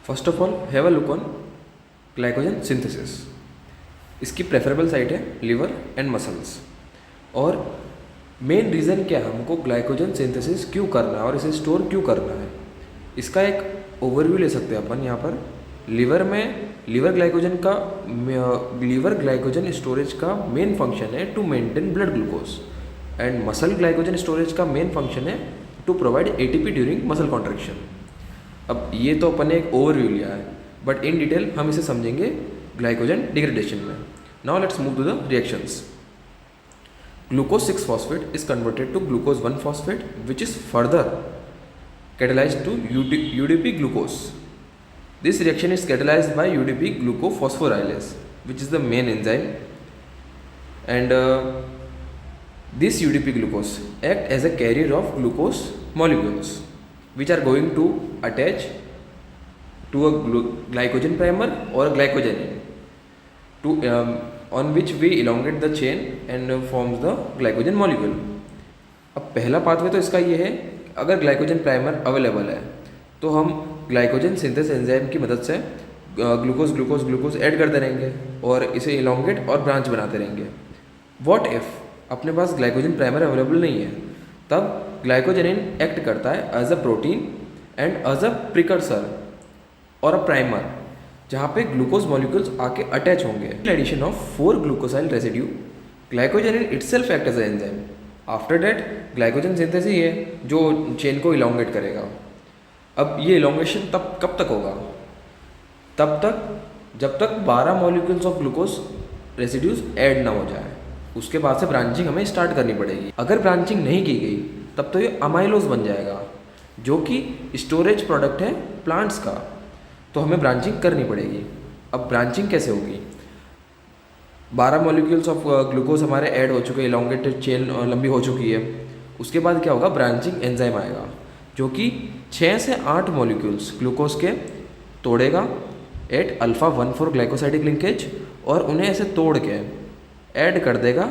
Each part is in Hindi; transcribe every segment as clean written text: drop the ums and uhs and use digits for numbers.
First of all have a look on glycogen synthesis. इसकी प्रेफरेबल साइट है लिवर एंड मसल्स। और मेन रीज़न क्या है, हमको ग्लाइकोजन सिंथेसिस क्यों करना है और इसे स्टोर क्यों करना है, इसका एक ओवरव्यू ले सकते हैं अपन यहाँ पर। लिवर ग्लाइकोजन स्टोरेज का मेन फंक्शन है to maintain blood glucose, and muscle glycogen storage का मेन फंक्शन है to provide ATP during muscle contraction. अब ये तो अपन ने एक ओवरव्यू लिया है, बट इन डिटेल हम इसे समझेंगे ग्लाइकोजन डिग्रेडेशन में। Now let's move to the reactions. Glucose 6-phosphate is converted to glucose 1-phosphate, which is further catalyzed to UDP glucose. This reaction is catalyzed by UDP glucophosphorylase, which is the main enzyme, and this UDP glucose act as a carrier of glucose molecules, which are going to attach to a glycogen primer or a glycogen to on which we elongate the chain and forms the glycogen molecule. अब पहला पाथवे तो इसका ये है, अगर ग्लाइकोजन प्राइमर अवेलेबल है तो हम ग्लाइकोजन सिंथेस एंजाइम की मदद से ग्लूकोज ऐड करते रहेंगे और इसे इलोंगेट और ब्रांच बनाते रहेंगे। व्हाट इफ अपने पास ग्लाइकोजन प्राइमर अवेलेबल नहीं है, तब ग्लाइकोजेनिन एक्ट करता है as a protein and as a precursor और अ प्राइमर, जहाँ पे ग्लूकोज मॉलिक्यूल्स आके अटैच होंगे। Addition of 4 glucosyl residue, glycogenin itself act as enzyme. After that glycogen synthesis ही है जो चेन को इलोंगेट करेगा। अब ये इलोंगेशन कब तक होगा? तब तक जब तक 12 molecules of glucose residues add ना हो जाए, उसके बाद से ब्रांचिंग हमें स्टार्ट करनी पड़ेगी। अगर ब्रांचिंग नहीं की गई तब तो ये अमाइलोज बन जाएगा, जो कि स्टोरेज प्रोडक्ट है प्लांट्स का, तो हमें ब्रांचिंग करनी पड़ेगी। अब ब्रांचिंग कैसे होगी? 12 मॉलिक्यूल्स ऑफ ग्लूकोज हमारे ऐड हो चुके, इलोंगेटेड चेन लंबी हो चुकी है। उसके बाद क्या होगा? ब्रांचिंग एंजाइम आएगा जो कि 6 से 8 मॉलिक्यूल्स ग्लूकोज के तोड़ेगा एट अल्फा 1,4 ग्लाइकोसाइडिक लिंकेज, और उन्हें ऐसे तोड़ के ऐड कर देगा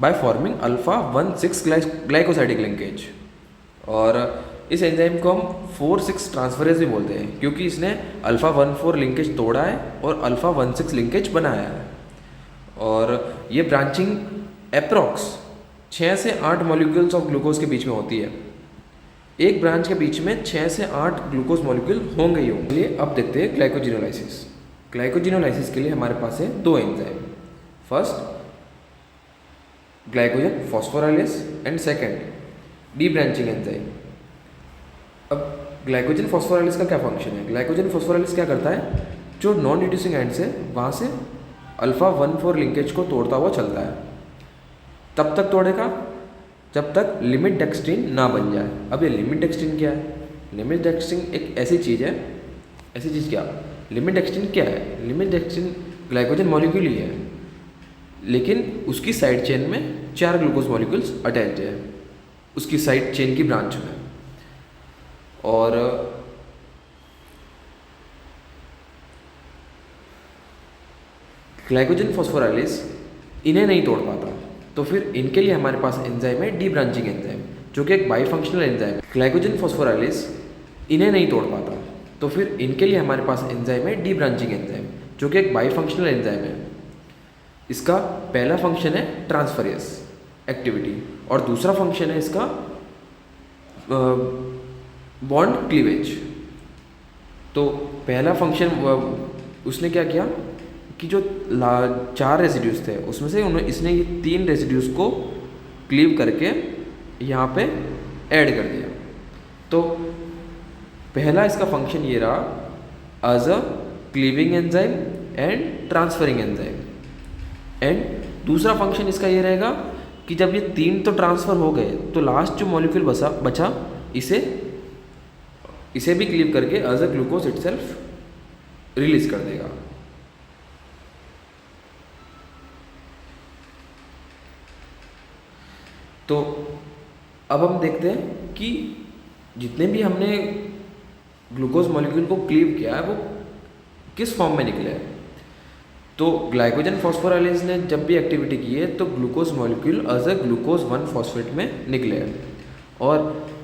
by forming alpha 1,6 glycosidic linkage. और इस एंजाइम को हम 4,6 ट्रांसफरेज भी बोलते हैं, क्योंकि इसने अल्फा 1,4 लिंकेज तोड़ा है और अल्फा 1,6 लिंकेज बनाया है। और ये ब्रांचिंग अप्रॉक्स 6 से 8 मॉलिक्यूल्स ऑफ ग्लूकोज के बीच में होती है। एक ब्रांच के बीच में 6 से 8 ग्लूकोज मॉलिक्यूल होंगे ही होंगे। चलिए अब देखते हैं ग्लाइकोजिनोलाइसिस। ग्लाइकोजिनोलाइसिस के लिए हमारे पास है 2 enzyme. First glycogen phosphorylase and second D branching enzyme. अब ग्लाइकोजन फॉस्फोराइलेस का क्या फंक्शन है? ग्लाइकोजन फॉस्फोराइलेस क्या करता है, जो नॉन रिड्यूसिंग एंड से वहाँ से अल्फा 1,4 लिंकेज को तोड़ता हुआ चलता है। तब तक तोड़ेगा जब तक लिमिट डेक्स्ट्रिन ना बन जाए। अब ये लिमिट डेक्स्ट्रिन क्या है? लिमिट डेक्स्ट्रिन एक ऐसी चीज़ है, ऐसी चीज़ क्या? लिमिट डेक्स्ट्रिन क्या है? लिमिट डेक्स्ट्रिन ग्लाइकोजन मॉलिक्यूल ही है, लेकिन उसकी साइड चेन में 4 ग्लूकोज मॉलिक्यूल्स अटैच है उसकी साइड चेन की ब्रांच में। और ग्लाइकोजन फॉस्फोराइलेस इन्हें नहीं तोड़ पाता, तो फिर इनके लिए हमारे पास एंजाइम है डी ब्रांचिंग एंजाइम, जो कि एक बाईफंक्शनल एंजाइम है। ग्लाइकोजन फॉस्फोराइलेस इन्हें नहीं तोड़ पाता, तो फिर इनके लिए हमारे पास एंजाइम है डी ब्रांचिंग एंजाइम, जो कि एक बाईफंक्शनल एंजाइम है। इसका पहला फंक्शन है ट्रांसफरेस एक्टिविटी, और दूसरा फंक्शन है इसका बॉन्ड क्लीवेज। तो पहला फंक्शन उसने क्या किया कि जो 4 रेसिड्यूज थे उसमें से इसने ये 3 रेसिड्यूज को क्लीव करके यहाँ पे ऐड कर दिया। तो पहला इसका फंक्शन ये रहा as a cleaving enzyme and transferring enzyme, and दूसरा फंक्शन इसका ये रहेगा कि जब ये 3 तो ट्रांसफ़र हो गए तो लास्ट जो मॉलिक्यूल बचा इसे भी क्लीव करके as a glucose itself release कर देगा। तो अब हम देखते हैं कि जितने भी हमने ग्लूकोज मॉलिक्यूल को क्लीव किया है वो किस फॉर्म में निकले हैं। तो ग्लाइकोजन फॉस्फोराइलेज ने जब भी एक्टिविटी की है तो glucose molecule as a glucose 1-फॉस्फेट में निकले हैं। और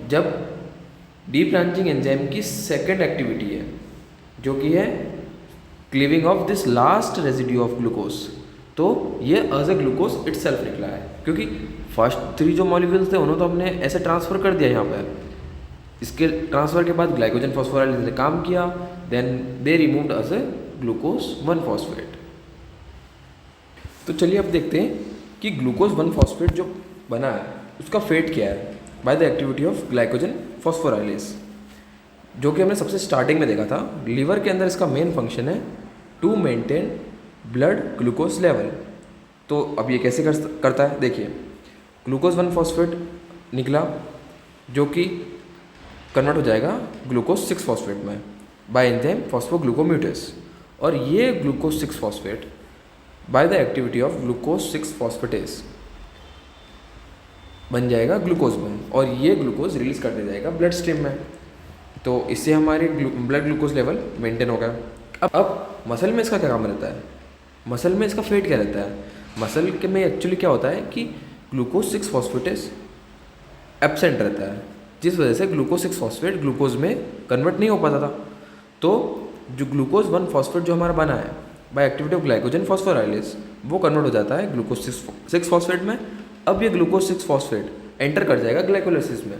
जब डी ब्रांचिंग एंजाइम की सेकेंड एक्टिविटी है जो कि है cleaving of this last residue of glucose. तो ये as a glucose itself निकला है, क्योंकि फर्स्ट 3 जो मॉलिक्यूल्स थे उन्होंने तो हमने ऐसे ट्रांसफ़र कर दिया यहाँ पर। इसके ट्रांसफ़र के बाद ग्लाइकोजन फॉस्फोराइलेज ने काम किया, then they removed as a glucose 1 phosphate. तो चलिए अब देखते हैं कि ग्लूकोज 1 फॉस्फेट जो बना है उसका फेट क्या है by the activity of glycogen phosphorylase, जो कि हमने सबसे स्टार्टिंग में देखा था। लीवर के अंदर इसका मेन फंक्शन है to maintain blood glucose level. तो अब ये कैसे करता है, देखिए ग्लूकोज 1 फॉस्फेट निकला जो कि कन्वर्ट हो जाएगा ग्लूकोज 6 फॉस्फेट में बाय एंजाइम फॉस्फोग्लूकोम्यूटेस, और ये glucose 6 phosphate by the activity of glucose 6 phosphatase बन जाएगा ग्लूकोज में, और ये ग्लूकोज रिलीज कर दिया जाएगा ब्लड स्ट्रीम में। तो इससे हमारे ब्लड ग्लूकोज लेवल मेंटेन होगा। अब मसल में इसका क्या काम रहता है, मसल में इसका फेट क्या रहता है। मसल के में एक्चुअली क्या होता है कि ग्लूकोज 6 फॉस्फेटेस एब्सेंट रहता है, जिस वजह से ग्लूकोज 6 फॉस्फेट ग्लूकोज में कन्वर्ट नहीं हो पाता था। तो जो ग्लूकोज 1 फॉस्फेट जो हमारा बना है by activity of glycogen phosphorylase, वो कन्वर्ट हो जाता है ग्लूकोज 6 फॉस्फेट में। अब ये ग्लूकोज 6 फॉस्फेट एंटर कर जाएगा ग्लाइकोलाइसिस में।